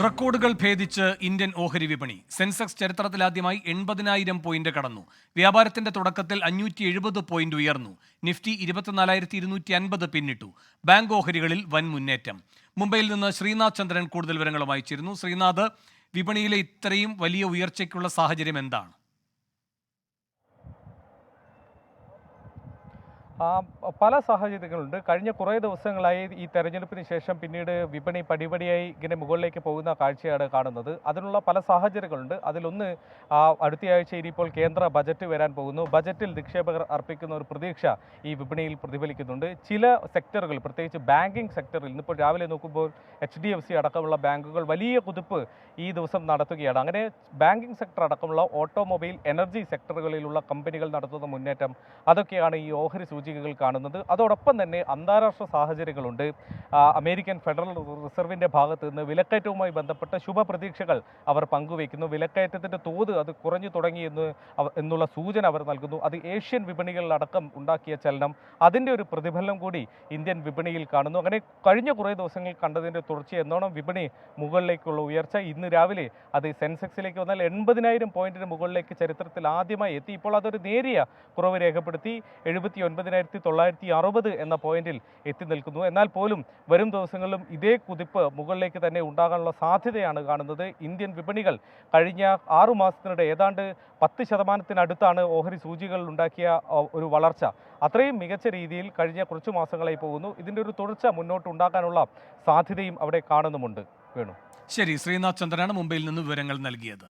റെക്കോർഡുകൾ ഭേദിച്ച് ഇന്ത്യൻ ഓഹരി വിപണി. സെൻസെക്സ് ചരിത്രത്തിലാദ്യമായി 80,000 പോയിന്റ് കടന്നു. വ്യാപാരത്തിന്റെ തുടക്കത്തിൽ 570 പോയിന്റ് ഉയർന്നു. നിഫ്റ്റി 24,250 പിന്നിട്ടു. ബാങ്ക് ഓഹരികളിൽ വൻ മുന്നേറ്റം. മുംബൈയിൽ നിന്ന് ശ്രീനാഥ് ചന്ദ്രൻ കൂടുതൽ വിവരങ്ങളുമായി ചേരുന്നു. ശ്രീനാഥ്, വിപണിയിലെ ഇത്രയും വലിയ ഉയർച്ചയ്ക്കുള്ള സാഹചര്യം എന്താണ്? പല സാഹചര്യങ്ങളുണ്ട്. കഴിഞ്ഞ കുറേ ദിവസങ്ങളായി ഈ തെരഞ്ഞെടുപ്പിന് ശേഷം പിന്നീട് വിപണി പടിപടിയായി ഇങ്ങനെ മുകളിലേക്ക് പോകുന്ന കാഴ്ചയാണ് കാണുന്നത്. അതിനുള്ള പല സാഹചര്യങ്ങളുണ്ട്. അതിലൊന്ന്, അടുത്തയാഴ്ച ഇനിയിപ്പോൾ കേന്ദ്ര ബജറ്റ് വരാൻ പോകുന്നു. ബജറ്റിൽ നിക്ഷേപകർ അർപ്പിക്കുന്ന ഒരു പ്രതീക്ഷ ഈ വിപണിയിൽ പ്രതിഫലിക്കുന്നുണ്ട്. ചില സെക്ടറുകൾ, പ്രത്യേകിച്ച് ബാങ്കിങ് സെക്ടറിൽ ഇന്നിപ്പോൾ രാവിലെ നോക്കുമ്പോൾ HDFC അടക്കമുള്ള ബാങ്കുകൾ വലിയ കുതിപ്പ് ഈ ദിവസം നടത്തുകയാണ്. അങ്ങനെ ബാങ്കിങ് സെക്ടർ അടക്കമുള്ള ഓട്ടോമൊബൈൽ, എനർജി സെക്ടറുകളിലുള്ള കമ്പനികൾ നടത്തുന്ന മുന്നേറ്റം, അതൊക്കെയാണ് ഈ ഓഹരി സൂചികകൾ കാണുന്നത്. അതോടൊപ്പം തന്നെ അന്താരാഷ്ട്ര സാഹചര്യങ്ങളുണ്ട്. അമേരിക്കൻ ഫെഡറൽ റിസർവിൻ്റെ ഭാഗത്ത് നിന്ന് വിലക്കയറ്റവുമായി ബന്ധപ്പെട്ട ശുഭപ്രതീക്ഷകൾ അവർ പങ്കുവയ്ക്കുന്നു. വിലക്കയറ്റത്തിൻ്റെ തോത് അത് കുറഞ്ഞു തുടങ്ങി എന്നുള്ള സൂചന അവർ നൽകുന്നു. അത് ഏഷ്യൻ വിപണികളിലടക്കം ഉണ്ടാക്കിയ ചലനം, അതിൻ്റെ ഒരു പ്രതിഫലനം കൂടി ഇന്ത്യൻ വിപണിയിൽ കാണുന്നു. അങ്ങനെ കഴിഞ്ഞ കുറേ ദിവസങ്ങൾ കണ്ടതിൻ്റെ തുടർച്ച എന്നോണം വിപണി മുകളിലേക്കുള്ള ഉയർച്ച. ഇന്ന് രാവിലെ അത് സെൻസെക്സിലേക്ക് വന്നാൽ 80,000 പോയിന്റിന് മുകളിലേക്ക് ചരിത്രത്തിൽ ആദ്യമായി എത്തി. ഇപ്പോൾ അതൊരു നേരിയ കുറവ് രേഖപ്പെടുത്തി 79,960 എന്ന പോയിന്റിൽ എത്തി നിൽക്കുന്നു. എന്നാൽ പോലും വരും ദിവസങ്ങളിലും ഇതേ കുതിപ്പ് മുകളിലേക്ക് തന്നെ ഉണ്ടാകാനുള്ള സാധ്യതയാണ് കാണുന്നത്. ഇന്ത്യൻ വിപണികൾ കഴിഞ്ഞ 6 മാസത്തിനിടെ ഏതാണ്ട് 10% ഓഹരി സൂചികൾ ഉണ്ടാക്കിയ ഒരു വളർച്ച. അത്രയും മികച്ച രീതിയിൽ കഴിഞ്ഞ കുറച്ച് മാസങ്ങളായി പോകുന്നു. ഇതിൻ്റെ ഒരു തുടർച്ച മുന്നോട്ട് ഉണ്ടാക്കാനുള്ള സാധ്യതയും അവിടെ കാണുന്നുമുണ്ട്. വേണു. ശരി, ശ്രീനാഥ് ചന്ദ്രനാണ് മുംബൈയിൽ നിന്ന് വിവരങ്ങൾ നൽകിയത്.